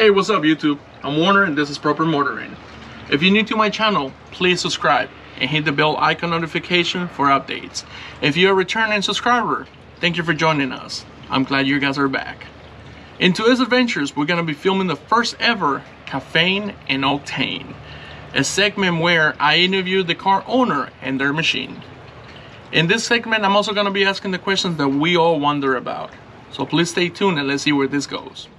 Hey, what's up YouTube? I'm Warner and this is Proper Motoring. If you're new to my channel, please subscribe and hit the bell icon notification for updates. If you're a returning subscriber, thank you for joining us. I'm glad you guys are back. In today's adventures, we're going to be filming the first ever Caffeine and Octane, a segment where I interview the car owner and their machine. In this segment, I'm also going to be asking the questions that we all wonder about. So please stay tuned and let's see where this goes.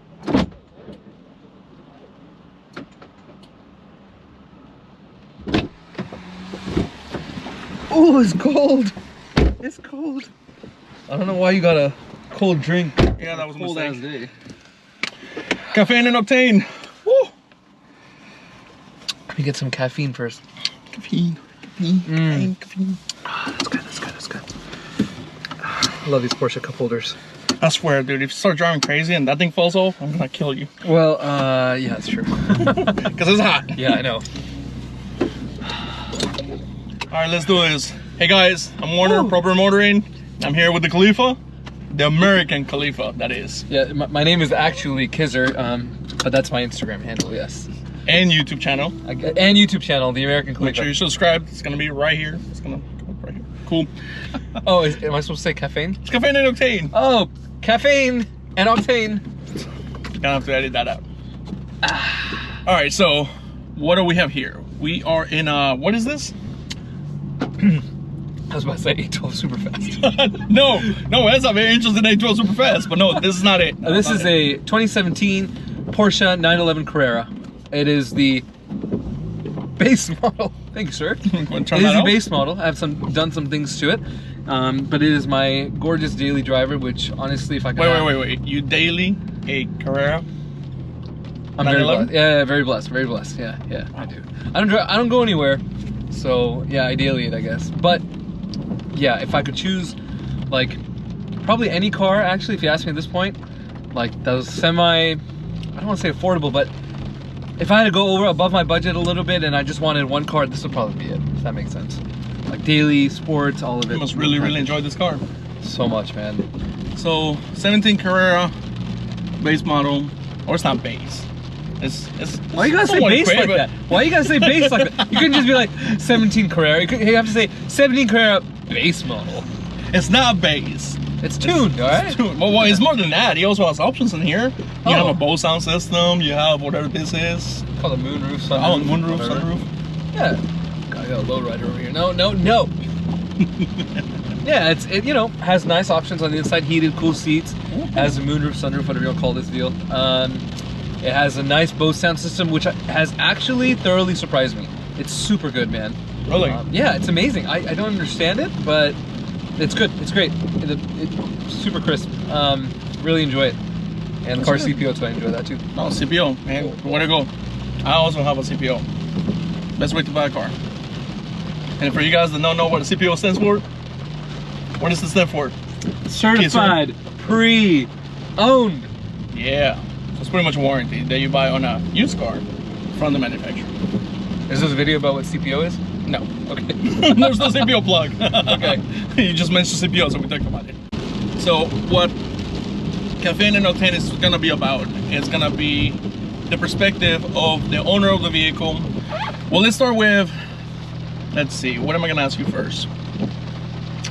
Oh, it's cold. It's cold. I don't know why you got a cold drink. Yeah, that was a cold mistake. ass day. Caffeine and Octane. Woo! Let me get some caffeine first. Caffeine. Caffeine. That's good, that's good, that's good. I love these Porsche cup holders. I swear, dude, if you start driving crazy and that thing falls off, I'm gonna kill you. Well, yeah, that's true. Because it's hot. Yeah, I know. Alright, let's do this. Hey guys, I'm Warner, Ooh. Proper Motoring. I'm here with the Khalifa. The American Khalifa, that is. Yeah, my name is actually Kizzer, but that's my Instagram handle, yes. And YouTube channel. And YouTube channel, The American Khalifa. Make sure you subscribe. It's gonna be right here. It's gonna come up right here. Cool. Oh, am I supposed to say caffeine? It's Caffeine and Octane. Oh, caffeine and octane. Gonna have to edit that out. Alright, so what do we have here? We are in what is this? I was about to say 812 super fast. no, that's not very interesting. 812 super fast, but no, this is not it. This is a 2017 Porsche 911 Carrera. It is the base model. Thank you, sir. It is the base model. I have done some things to it, but it is my gorgeous daily driver. Which honestly, if I could wait. You daily a Carrera? I'm very blessed. Yeah, very blessed. Very blessed. Yeah, I do. I don't go anywhere, so yeah, ideally it, I guess. But yeah, if I could choose, like, probably any car, actually, if you ask me at this point, like those I don't want to say affordable, but if I had to go above my budget a little bit and I just wanted one car, this would probably be it, if that makes sense. Like daily, sports, all of it. You must really enjoy this car. So much, man. So, 17 Carrera, base model, or it's not base. It's why you gotta say base like that? Why you gotta say base like that? You couldn't just be like 17 Carrera. You have to say 17 Carrera base model. It's not base. It's tuned, alright? It's tuned. Well, it's more than that. He also has options in here. You have a Bose sound system. You have whatever this is. It's called a moonroof, sunroof. Oh, moonroof, sunroof. Yeah. I got a lowrider over here. No. Yeah, it you know, has nice options on the inside. Heated, cool seats. Has a moonroof, sunroof, whatever you want to call this deal. It has a nice Bose sound system, which has actually thoroughly surprised me. It's super good, man. Really? Yeah, it's amazing. I don't understand it, but it's good. It's great. It's super crisp. Really enjoy it. And the car CPO, so I enjoy that too. Oh, CPO, man. Where to go? I also have a CPO. Best way to buy a car. And for you guys that don't know what a CPO stands for, what does it stand for? Certified pre-owned. Yeah. So it's pretty much a warranty that you buy on a used car from the manufacturer. Is this a video about what CPO is? No. Okay. There's no CPO plug. Okay. You just mentioned CPO, so we talked about it. So what Caffeine and Octane is gonna be about, it's gonna be the perspective of the owner of the vehicle. Well, let's start with, let's see, what am I gonna ask you first?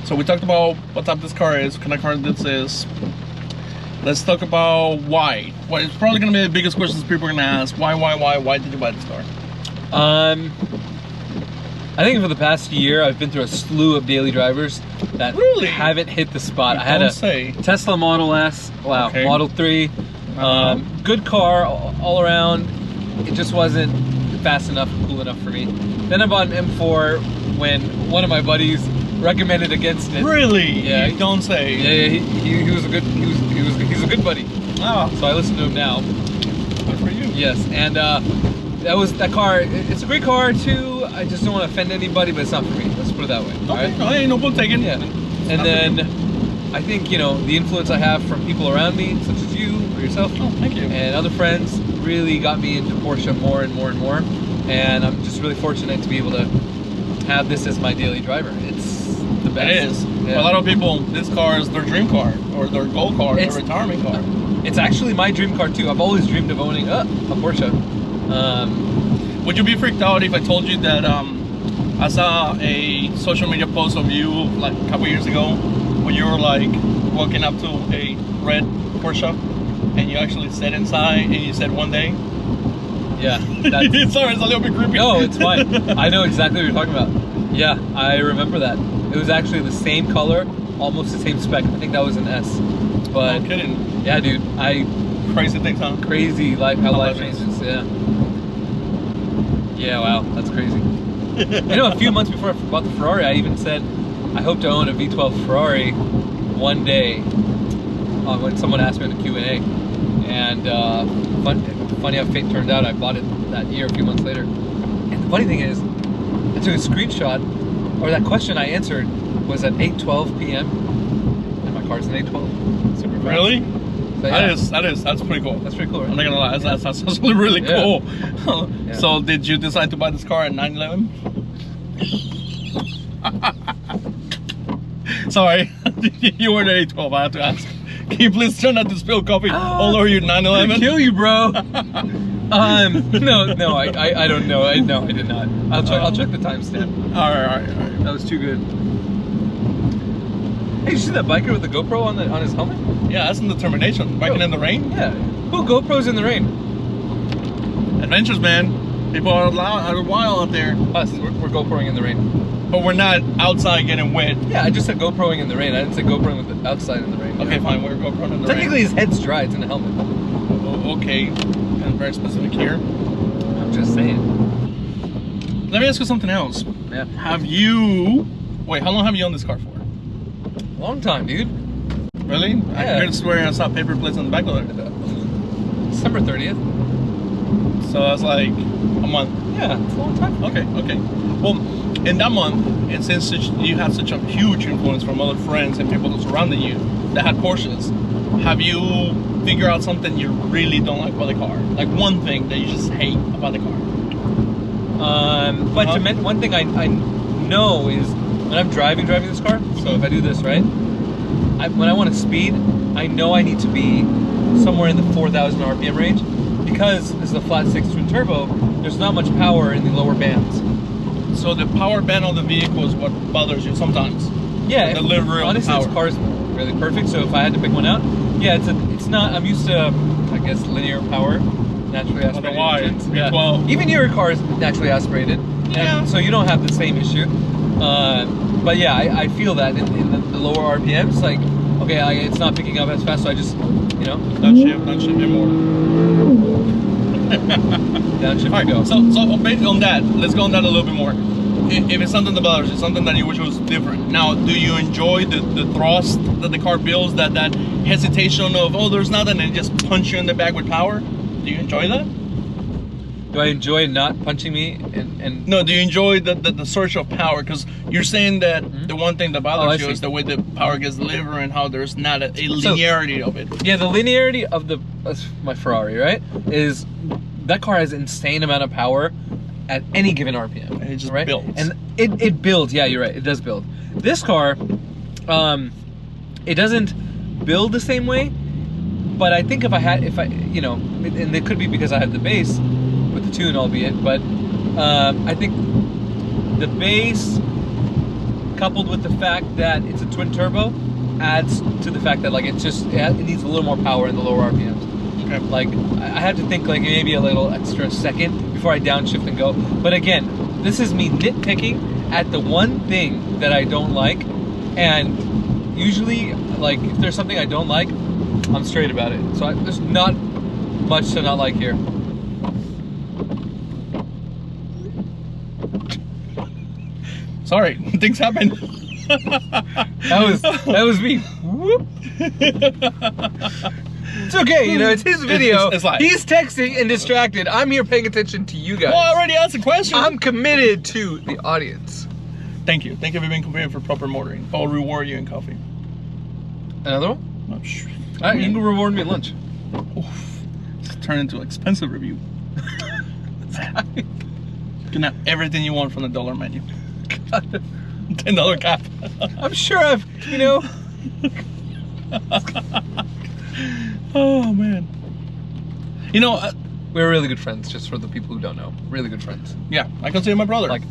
So we talked about what type this car is, what kind of car this is. Let's talk about why. Well, it's probably gonna be the biggest questions people are gonna ask. Why did you buy this car? I think for the past year, I've been through a slew of daily drivers that haven't hit the spot. I had a Tesla Model S, Okay. Model 3, good car all around. It just wasn't fast enough, cool enough for me. Then I bought an M4 when one of my buddies recommended against it. Really? Yeah. You don't say. Yeah, he was a good, he's a good buddy. Oh. So I listen to him now. Good for you. Yes, and that car. It's a great car too. I just don't want to offend anybody, but it's not for me. Let's put it that way. Okay. Right? No, ain't no book taking. Yeah. And then I think, you know, the influence I have from people around me, such as you or yourself, thank you, and other friends, really got me into Porsche more and more and more. And I'm just really fortunate to be able to have this as my daily driver. It's the best. It is. Yeah. For a lot of people, this car is their dream car or their goal car, their retirement car. It's actually my dream car too. I've always dreamed of owning a Porsche. Would you be freaked out if I told you that I saw a social media post of you like a couple years ago when you were like walking up to a red Porsche and you actually sat inside and you said one day? Yeah. Sorry, it's a little bit creepy. No, it's fine. I know exactly what you're talking about. Yeah, I remember that. It was actually the same color, almost the same spec. I think that was an S. But No kidding. yeah, dude, Crazy things, huh? crazy how life changes. Yeah. Yeah, wow, that's crazy. You know, a few months before I bought the Ferrari, I even said I hope to own a V12 Ferrari one day. When someone asked me in the Q&A, and funny how fate turned out. I bought it that year, a few months later. And the funny thing is, I took a screenshot, or that question I answered was at 8:12 p.m. and my car's an 8:12. Super fast. Really? So, yeah. That's pretty cool. That's pretty cool, right? I'm not gonna lie, that's actually really cool. Yeah. So did you decide to buy this car at 9/11? Sorry, you were at 8:12. I have to ask. Can you please try not to spill coffee all over your 9/11? Kill you, bro. No, I don't know. No, I did not. I'll check the timestamp. All right. That was too good. Hey, you see that biker with the GoPro on his helmet? Yeah, that's in determination. Biking in the rain? Yeah. Who GoPros in the rain? Adventures, man. People are wild out there. Us. We're GoProing in the rain. But we're not outside getting wet. Yeah, I just said GoProing in the rain. I didn't say GoProing with the outside in the rain. Okay, fine. We're GoProing in the Technically, rain. his head's dry. It's in the helmet. Okay. Kind of very specific here. I'm just saying. Let me ask you something else. Yeah. Wait, how long have you owned this car for? Long time, dude. Really? Yeah. I could swear I saw paper plates on the back of it. December 30th. So that's like a month. Yeah, it's a long time. Okay. Well, in that month, and since you had such a huge influence from other friends and people that surrounded you that had Porsches, have you figured out something you really don't like about the car? Like one thing that you just hate about the car? One thing I know is when I'm driving this car, so if I do this, right? When I want to speed, I know I need to be somewhere in the 4,000 RPM range because this is a flat 6 twin turbo, there's not much power in the lower bands. So the power band of the vehicle is what bothers you sometimes? Yeah, the delivery of honestly, power. this car's really perfect, so if I had to pick one out, yeah, it's not, I'm used to, I guess, linear power, naturally aspirated engines. Yeah. V12. Even your car is naturally aspirated, Yeah. so you don't have the same issue. But yeah, I feel that in the lower RPMs, like, okay, it's not picking up as fast, so I just, you know. Downshift it more. Downshift. Alright, go. so based on that, let's go on that a little bit more. If it's something that bothers you, something that you wish was different. Now, do you enjoy the thrust that the car builds, that hesitation of, oh, there's nothing, and it just punch you in the back with power? Do you enjoy that? Do I enjoy not punching me and No, do you enjoy the surge of power? Because you're saying that the one thing that bothers you see. is the way the power gets delivered and how there's not a linearity of it. Yeah, the linearity of my Ferrari, right, is that car has insane amount of power at any given RPM. And it just right? builds. And it builds. Yeah, you're right. It does build. This car, it doesn't build the same way. But I think if I, you know, and it could be because I have the base with the tune, albeit. But I think the base, coupled with the fact that it's a twin turbo, adds to the fact that like it needs a little more power in the lower RPMs. Okay. Like I had to think like maybe a little extra second before I downshift and go. But again, this is me nitpicking at the one thing that I don't like, and usually like if there's something I don't like, I'm straight about it. So there's not much to not like here. Sorry, things happen. That was me. Whoop. It's okay, you know, it's his video. It's like, he's texting and distracted. I'm here paying attention to you guys. well, I already asked a question. I'm committed to the audience. Thank you. Thank you for being committed for proper motoring. I'll reward you in coffee. Another one? Oh, sure. All right, you can reward me at lunch. Oof. It's turned into an expensive review. You can have everything you want from the dollar menu. $10 cap. I'm sure I've, you know. Oh man. You know, we're really good friends. Just for the people who don't know, really good friends. yeah, I consider my brother. Like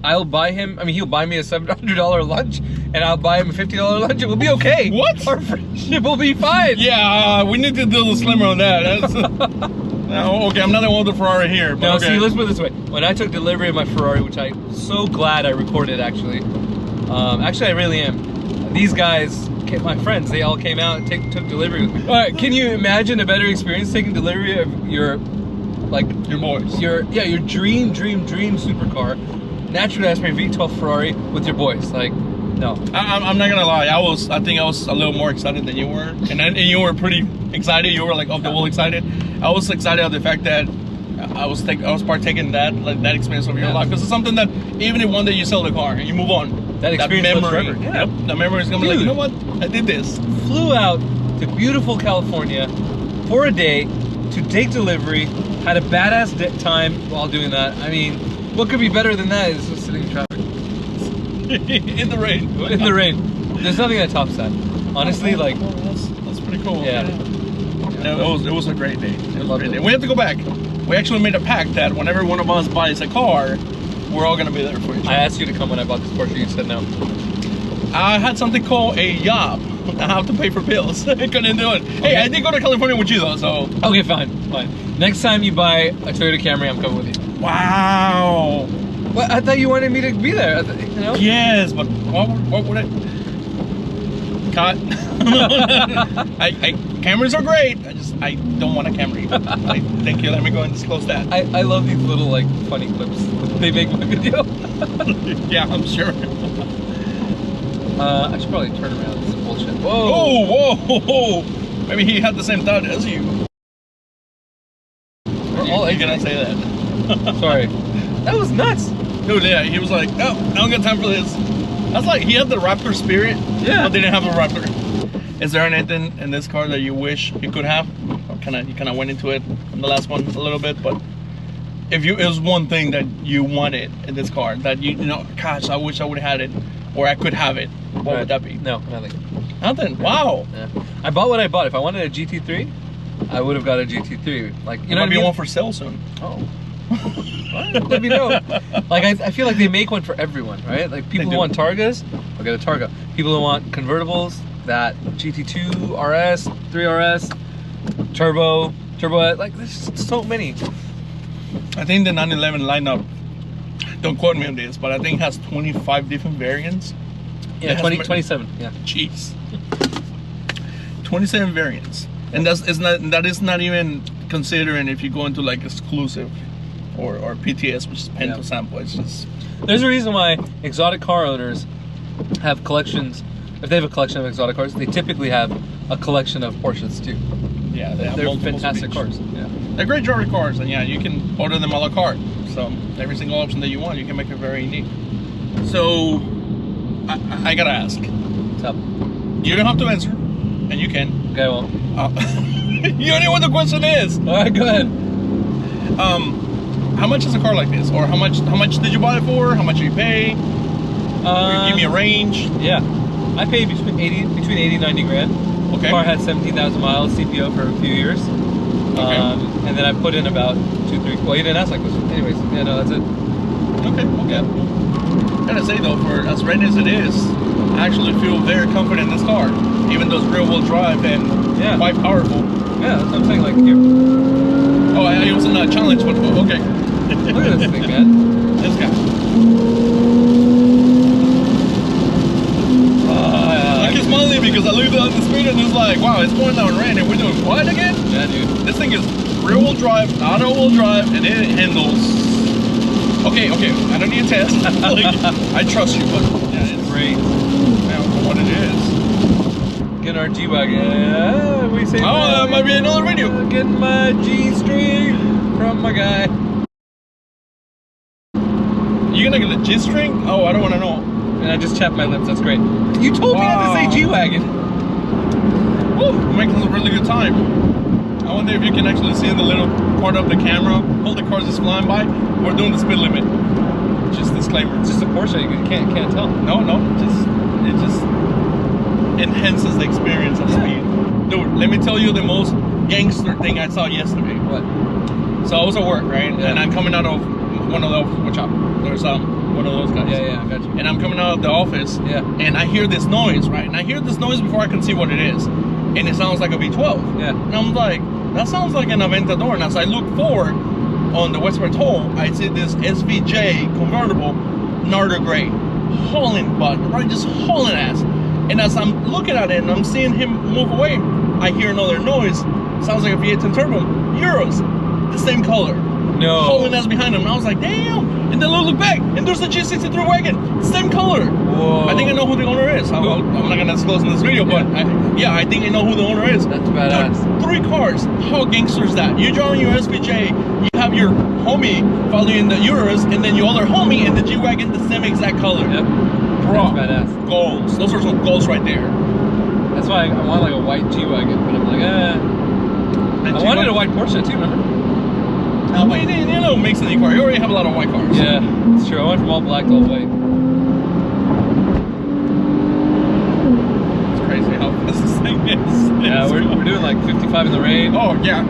I'll buy him. I mean, he'll buy me a $700 lunch, and I'll buy him a $50 lunch. It will be okay. What? Our friendship will be fine. Yeah, we need to do the slimmer on that. That's, no, okay, I'm not the one with the Ferrari here. But No, okay. see, let's put it this way. When I took delivery of my Ferrari, which I'm so glad I recorded, actually. Actually, I really am. These guys, my friends, they all came out and took delivery with me. All right, can you imagine a better experience taking delivery of your boys? Your dream supercar, natural aspirated V12 Ferrari with your boys? Like, no. I'm not gonna lie. I think I was a little more excited than you were, and you were pretty excited. You were like off the wall excited. I was excited of the fact that I was partaking that experience of your life, because it's something that even if one day you sell the car and you move on, that experience memory, forever. Yeah. Yep, the memory is gonna be like, you know what? I did this. Flew out to beautiful California for a day to take delivery. Had a badass time while doing that. I mean, what could be better than that? Is just sitting in traffic. In the rain. In the rain. There's nothing that tops that. Honestly, like, that's pretty cool. Yeah. It was a great day. It was a great day. it. We have to go back. We actually made a pact that whenever one of us buys a car, we're all gonna be there for each other. I asked you to come when I bought this Porsche. You said no. I had something called a job. I have to pay for bills. I couldn't do it. Hey, Okay. I did go to California with you though, so. Okay, fine. Next time you buy a Toyota Camry, I'm coming with you. Wow. Well, I thought you wanted me to be there. You know? Yes, but what would it? Cut. Cameras are great. I don't want a Camry. Thank you. Let me go and disclose that. I love these little like funny clips they make my video. Yeah, I'm sure. I should probably turn around. This is bullshit. Whoa. Oh, whoa. Maybe he had the same thought as you. We're all you cannot say that. Sorry. That was nuts. Dude, yeah, he was like, no, I don't got time for this. That's like, he had the Raptor spirit, Yeah. but didn't have a Raptor. Is there anything in this car that you wish you could have? Or you kind of went into it in the last one a little bit, but if it was one thing that you wanted in this car that you know, gosh, I wish I would have had it, or I could have it, what would that be? No, nothing. Nothing. Wow. Yeah. I bought what I bought. If I wanted a GT3, I would have got a GT3. Like, you know, might be one for sale soon. Oh. What? Let me know. Like, I feel like they make one for everyone, right? Like, people who want Targas, I'll get a Targa. People who want convertibles, that GT2 RS, 3RS, Turbo, like, there's just so many. I think the 911 lineup, don't quote me on this, but I think it has 25 different variants. Yeah, 27. Yeah. Jeez. 27 variants. And that is not even considering if you go into like exclusive or PTS, which is pen to sample. It's just, there's a reason why exotic car owners have collections. If they have a collection of exotic cars, they typically have a collection of Porsches too. yeah, they have They're multiple fantastic speeds. cars. Yeah. They're great jewelry cars, and yeah, you can order them a la carte. So every single option that you want, you can make it very unique. So I gotta ask. What's up? You don't have to answer, and you can. Okay, well. You don't know what the question is. All right, go ahead. How much is a car like this, or how much did you buy it for? How much do you pay? Give me a range. Yeah, I paid between 80 and 90 grand. Okay. The car had 17,000 miles, CPO for a few years. Okay. And then I put in about 2-3. Well, you didn't ask that question. Anyways, yeah, no, that's it. Okay. I gotta say though, for as rainy as it is, I actually feel very confident in this car, even though it's rear-wheel drive and quite powerful. Yeah, that's what I'm saying. Like here. Oh, it wasn't a challenge, but okay. Look at this thing, man. This guy. I keep smiling because I looked at the screen and it's like, wow, it's pouring down rain and we're doing what again? Yeah, dude. This thing is rear-wheel drive, not all-wheel drive, and it handles. Okay, I don't need a test. Like, I trust you, but yeah, it's great. Now for what it is. Getting our G-Wagon. We say that might be another video. Getting my G-string from my guy. You gonna get a G-string? Oh, I don't want to know. And I just chapped my lips. That's great. You told me not to say G-Wagon. Woo, we're making a really good time. I wonder if you can actually see in the little part of the camera, all the cars is flying by. We're doing the speed limit. Just disclaimer. It's just a Porsche. You can't tell. No. It just enhances the experience of speed. Dude, let me tell you the most gangster thing I saw yesterday. What? So I was at work, right? Yeah. And I'm coming out of one of those, watch out, there's one of those guys. Yeah, I got you. And I'm coming out of the office, Yeah. and I hear this noise, right? And I hear this noise before I can see what it is. And it sounds like a V12. Yeah. And I'm like, that sounds like an Aventador. And as I look forward on the Westward Toll, I see this SVJ convertible, Nardo Gray, hauling butt, right? Just hauling ass. And as I'm looking at it and I'm seeing him move away, I hear another noise. Sounds like a V8 turbo. Euros, the same color. No. Hauling ass behind him. And I was like, damn. And then I look back, and there's a G63 wagon, same color. Whoa. I think I know who the owner is. I'm not gonna disclose in this video, but I think I know who the owner is. That's badass. Dude, 3 cars. How gangster is that? You driving your SVJ, you have your homie following the Urus, and then your other homie in the G-Wagon, the same exact color. Yep. Bro, That's badass. goals. Those are some goals right there. That's why I want like a white G-Wagon, but I'm like, I wanted a white Porsche too, remember? No, but you know, mix any car. You already have a lot of white cars. Yeah, it's true. I went from all black to all white. It's crazy how fast this thing is. Yeah, we're doing like 55 in the rain. Oh, yeah.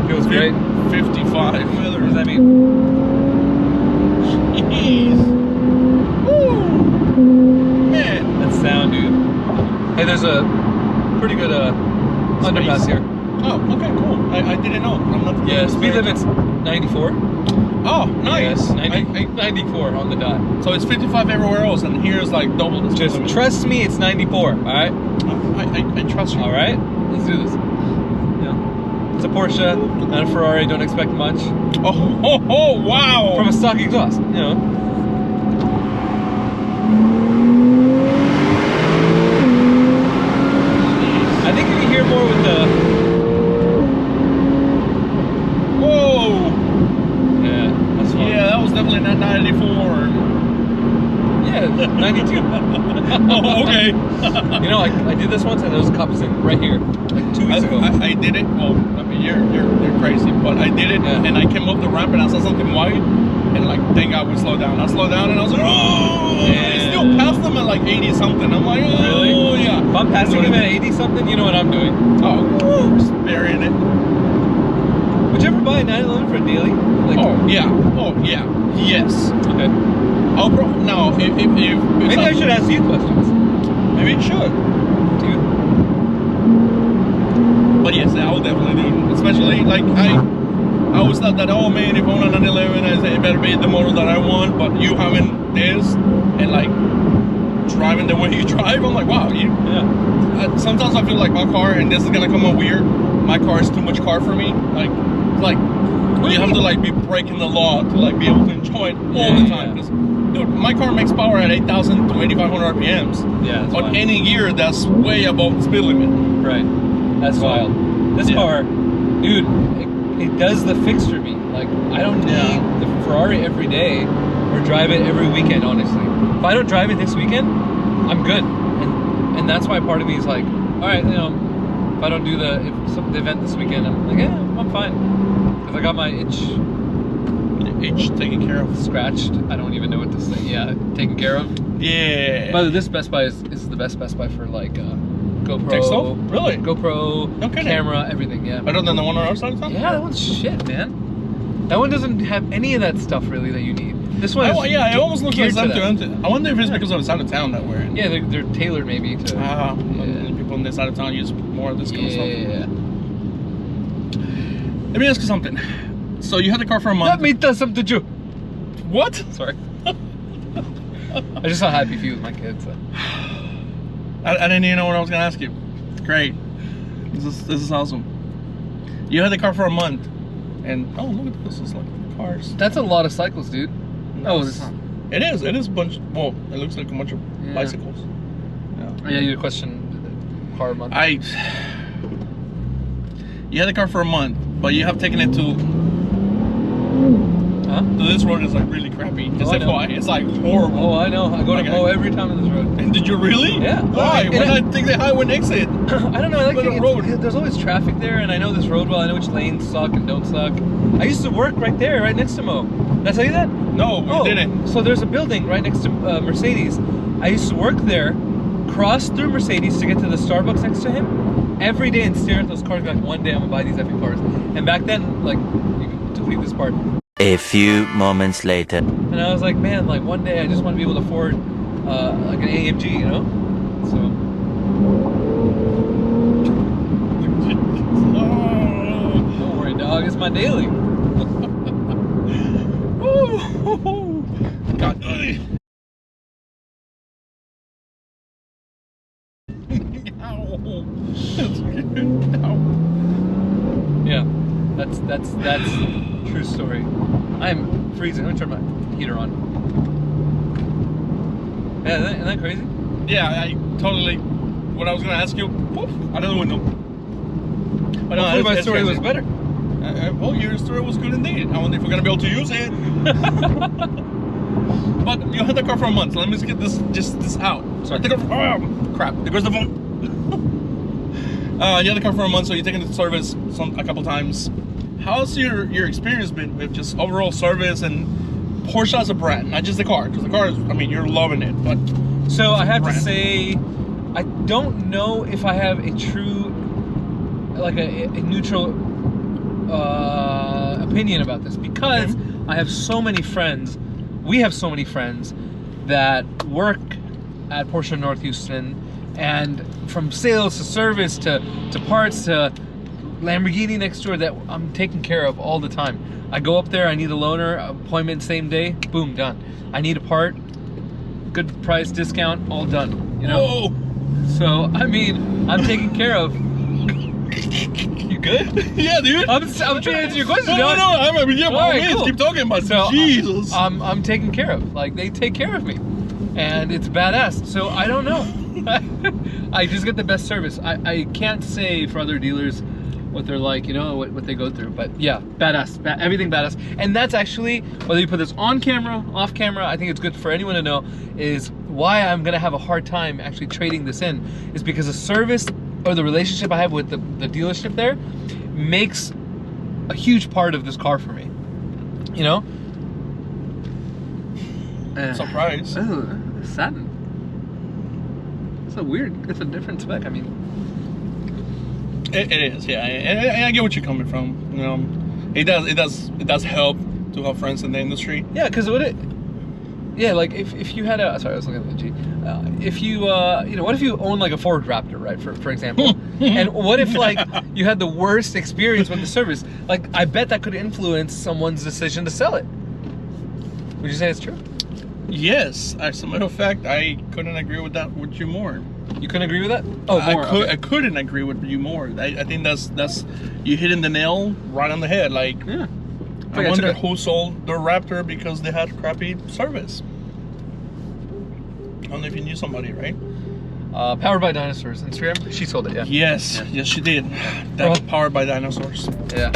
Feels great. 55. What does that mean? Jeez. Woo. Man. That sound, dude. Hey, there's a pretty good underpass here. Oh, okay, cool. I didn't know. I'm not. Yeah, speed limit's 94. Oh, nice. Yes, 94 on the dot. So it's 55 everywhere else, and here's like double the speed Just limit. trust me, it's 94. All right. I trust you. All right. Let's do this. Yeah. It's a Porsche, not a Ferrari. Don't expect much. Oh, wow. From a stock exhaust, you know. I think you can hear more with the. Whoa. Yeah, that's fun. Yeah, that was definitely not 94. Yeah, 92. Oh, okay. You know, I did this once and there was a cop sitting right here, like 2 weeks ago. I did it. Well, I mean, you're crazy, but I did it, Yeah. and I came up the ramp and I saw something white, and like, thank God we slowed down. I slowed down and I was like, oh! Yeah. I still passed them at like 80 something. I'm like, oh, Really? yeah. If I'm passing him at 80 something, you know what I'm doing. Oh, woo, just burying it. Would you ever buy a 911 for a daily? Like, Oh yeah. Yes. okay. Oh, bro. No, if Maybe I should ask you questions. Maybe you should. Dude. But yes, I would definitely do it. Especially like I always thought that, oh man, if I want a 911, I say it better be the model that I want. But you having this and like driving the way you drive, I'm like, wow. Yeah. Sometimes I feel like my car, and this is gonna come out weird, my car is too much car for me. Like you have to like be breaking the law to like be able to enjoy it all the time. Because dude, my car makes power at 8,000 to 8,500 RPMs. Yeah. That's On wild. any gear, that's way above the speed limit. Right. That's wild. This car, dude, it does the fix for me. Like, I don't need the Ferrari every day or drive it every weekend, honestly. If I don't drive it this weekend, I'm good. And that's why part of me is like, all right, you know, if I don't do the event this weekend, I'm like, yeah, I'm fine. Because I got my itch Taken care of. scratched. I don't even know what to say. Yeah, taken care of. Yeah. By the way, this Best Buy is the best Best Buy for like GoPro. Textile? Really? GoPro, No kidding. camera, everything, yeah. Better than the one on our side of town? Yeah, that one's shit, man. That one doesn't have any of that stuff really that you need. This one is It almost looks like geared to something. that. I wonder if it's because of the side of town that we're in. Yeah, they're tailored maybe to... People on this side of town use more of this kind of stuff. Yeah. Let me ask you something. So you had the car for a month. Let me tell something to you. What? Sorry. I just saw Happy Few with my kids. So. I didn't even know what I was gonna ask you. Great. This is awesome. You had the car for a month, and oh look at this! It's like cars. That's a lot of cycles, dude. Oh, it's not. It is. It is a bunch. Well, it looks like a bunch of bicycles. Yeah, you question car month. You had the car for a month, but you have taken it to. Huh? So this road is like really crappy. It's FYI, it's like horrible. Oh, I know. I go to Mo every time on this road. And did you really? Yeah. Why? Why not take the highway and exit? I don't know. I like the road. There's always traffic there, and I know this road well. I know which lanes suck and don't suck. I used to work right there, right next to Mo. Did I tell you that? No, we didn't. So there's a building right next to Mercedes. I used to work there, cross through Mercedes to get to the Starbucks next to him, every day and stare at those cars, like one day I'm gonna buy these epic cars. And back then, like, to leave this part. A few moments later. And I was like, man, like one day I just want to be able to afford like an AMG, you know? So. Don't worry, dog. It's my daily. God. Yeah, that's true story. I'm freezing. Let me turn my heater on. Yeah, isn't that crazy? Yeah, I totally. What I was gonna ask you, poof, out of the window. But no, Hopefully my it's story crazy. was better. Well, your story was good indeed. I wonder if we're gonna be able to use it. But you had the car for a month. So let me just get this out. Sorry. Oh, crap. There goes the phone. You had the car for a month, so you're taking it to service a couple times. How's your experience been with just overall service and Porsche as a brand, not just the car? Because the car is, I mean, you're loving it, but so I have to say, I don't know if I have a true, like a neutral opinion about this, because I have so many friends. We have so many friends that work at Porsche North Houston, and from sales to service to parts to Lamborghini next door that I'm taking care of all the time. I go up there, I need a loaner, appointment same day, boom, done. I need a part, good price, discount, all done, you know? Whoa. So, I mean, I'm taken care of. You good? Yeah, dude. I'm trying to answer your question. No, I mean, yeah, by all means, cool. keep talking about it. So, Jesus. I'm taken care of. Like, they take care of me. And it's badass. So, I don't know. I just get the best service. I can't say for other dealers what they're like, you know, what they go through. But yeah, badass. Everything badass. And that's actually, whether you put this on camera, off camera, I think it's good for anyone to know, is why I'm going to have a hard time actually trading this in, is because the service or the relationship I have with the dealership there makes a huge part of this car for me, you know? Surprise. Satin. It's a weird, it's a different spec, I mean. It is, yeah, and I get what you're coming from. You know, it does help to have friends in the industry. Yeah, because like if you had a, sorry, I was looking at the G. If you, you know, what if you own like a Ford Raptor, right? For example, and what if like you had the worst experience with the service? Like, I bet that could influence someone's decision to sell it. Would you say it's true? Yes, as a matter of fact, I couldn't agree with you more. You couldn't agree with that? Oh, more. I couldn't agree with you more. I think that's you hitting the nail right on the head. Like, Yeah. I wonder who sold the Raptor because they had crappy service. I don't know if you knew somebody, right? Powered by Dinosaurs. Instagram. She sold it. Yeah. Yes, yes, she did. That's powered by dinosaurs. Yeah.